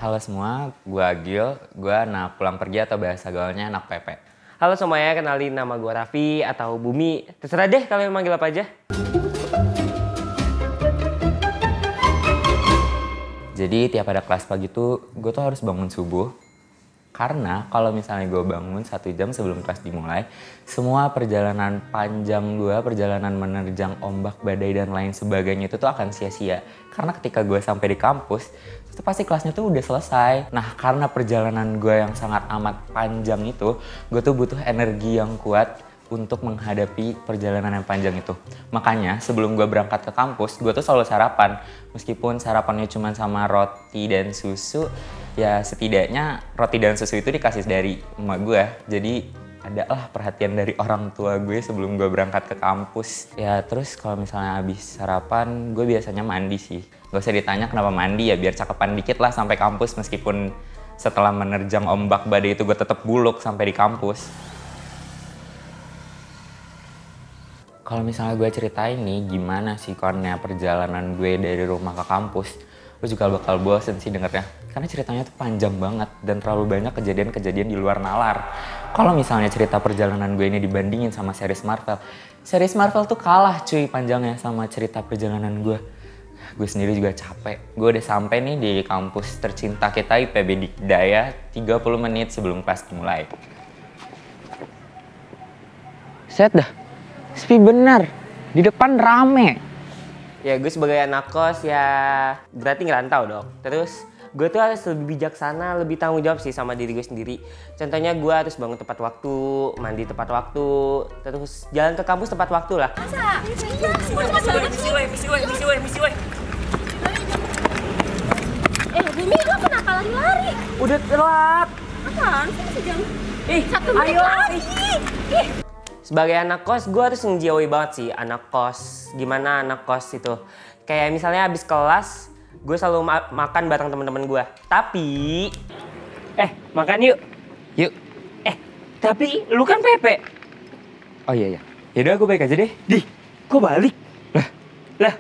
Halo semua, gue Agil, gue anak pulang pergi atau bahasa gaulnya anak Pepe. Halo semuanya, kenalin nama gue Raffi atau Bumi. Terserah deh kalian manggil apa aja. Jadi tiap ada kelas pagi tuh, gue tuh harus bangun subuh. Karena kalau misalnya gue bangun 1 jam sebelum kelas dimulai, semua perjalanan panjang gue, perjalanan menerjang ombak, badai, dan lain sebagainya itu tuh akan sia-sia. Karena ketika gue sampai di kampus, itu pasti kelasnya tuh udah selesai. Nah, karena perjalanan gue yang sangat amat panjang itu, gue tuh butuh energi yang kuat untuk menghadapi perjalanan yang panjang itu. Makanya sebelum gue berangkat ke kampus, gue tuh selalu sarapan. Meskipun sarapannya cuma sama roti dan susu, ya setidaknya roti dan susu itu dikasih dari emak gue. Jadi adalah perhatian dari orang tua gue sebelum gue berangkat ke kampus. Ya terus kalau misalnya habis sarapan, gue biasanya mandi sih. Gak usah ditanya kenapa mandi, ya biar cakepan dikit lah sampai kampus. Meskipun setelah menerjang ombak badai itu gue tetap buluk sampai di kampus. Kalau misalnya gue ceritain nih gimana sih konnya perjalanan gue dari rumah ke kampus, lo juga bakal bosen sih dengernya. Karena ceritanya tuh panjang banget dan terlalu banyak kejadian-kejadian di luar nalar. Kalau misalnya cerita perjalanan gue ini dibandingin sama series Marvel tuh kalah cuy panjangnya sama cerita perjalanan gue. Gue sendiri juga capek. Gue udah sampai nih di kampus tercinta kita IPB Dikdaya 30 menit sebelum kelas dimulai. Set dah. Sepi benar, di depan rame. Ya gue sebagai anak kos ya berarti ngerantau dong. Terus gue tuh harus lebih bijaksana, lebih tanggung jawab sih sama diri gue sendiri. Contohnya gue harus bangun tepat waktu, mandi tepat waktu, terus jalan ke kampus tepat waktu lah. Masa? Misi woi. Bumi lu kenapa lari-lari? Udah telat. Apaan sih masih jam? 1 ayo. menit lagi. Sebagai anak kos, gue harus menjiwai banget sih anak kos. Gimana anak kos itu? Kayak misalnya habis kelas, gue selalu makan bareng teman-teman gue. Tapi, makan yuk. Yuk. Tapi lu kan Pepe. Oh iya. Yaudah gue balik aja deh. Kok balik? Lah.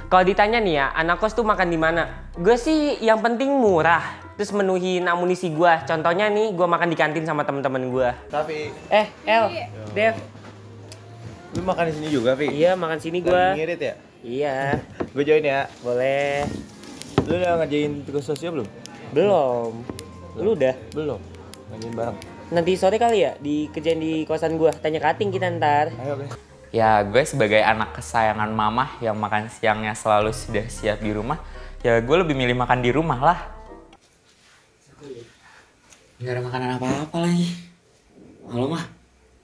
Kalau ditanya nih ya, anak kos tuh makan di mana? Gue sih yang penting murah. Terus menuhin amunisi gue. Contohnya nih, gue makan di kantin sama temen-temen gue. Tapi, El, Dev. lu makan di sini juga, Vi? Iya, makan sini gue. Lagi ngirit ya? Iya, Gue join ya. boleh. Lu udah ngerjain tugas sosial belum? Belum. Lu udah? Belum. Ngerjain bareng. Nanti sore kali ya dikerjain di kosan gue. Tanya Kating kita ntar. Ayo, guys. Ya gue sebagai anak kesayangan mamah yang makan siangnya selalu sudah siap di rumah, ya gue lebih milih makan di rumah lah. Gak ada makanan apa-apa lagi. Halo mah,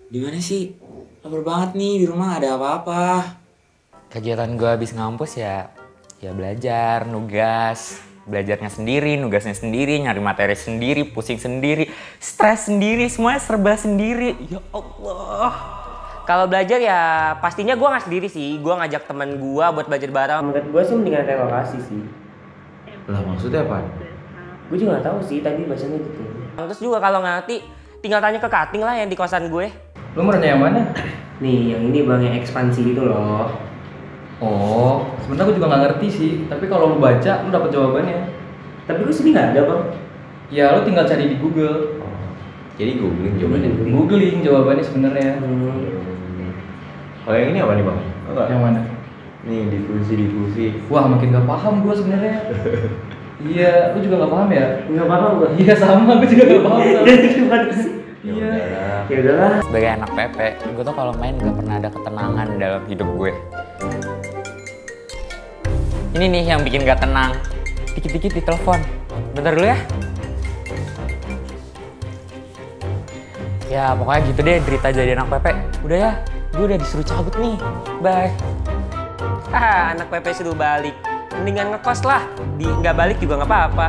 dimana sih? Lapar banget nih, di rumah gak ada apa-apa. Kegiatan gue habis ngampus ya belajar, nugas. Belajarnya sendiri, nugasnya sendiri, nyari materi sendiri, pusing sendiri, stres sendiri, semuanya serba sendiri. Ya Allah. Kalau belajar ya pastinya gue nggak sendiri sih. Gue ngajak teman gue buat belajar bareng. Menurut gue sih mendingan relokasi sih. Lah maksudnya apa? Gue juga nggak tahu sih, tadi bahasanya gitu. Terus juga kalau nggak ngerti, tinggal tanya ke Kating lah yang di kosan gue. Lu mau nanya yang mana? Nih, yang ini bang yang ekspansi itu loh. Oh, sebenarnya gue juga nggak ngerti sih. Tapi kalau lu baca, lu dapet jawabannya. Tapi gue sini nggak ada bang. Ya, lu tinggal cari di Google. Jadi googling jawabannya. Googling jawabannya sebenarnya. Kalau yang ini apa nih, Bang? Enggak. Yang mana? Nih, diffusi. Wah, makin gak paham gue sebenarnya. Iya, lu juga gak paham ya? Nggak paham gue. Iya sama, gue juga gak paham. Iya. Ya udahlah. Sebagai anak Pepe, gue tuh kalau main gak pernah ada ketenangan dalam hidup gue. Ini nih yang bikin gak tenang. Dikit-dikit ditelepon. Bentar dulu ya. Ya pokoknya gitu deh derita jadi anak Pepe. Udah ya, gue udah disuruh cabut nih. Bye. Anak Pepe suruh balik. Mendingan ngekos lah. Nggak balik juga nggak apa-apa.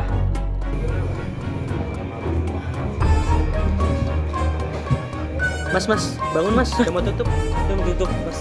Mas, bangun mas. Udah mau tutup. Mas.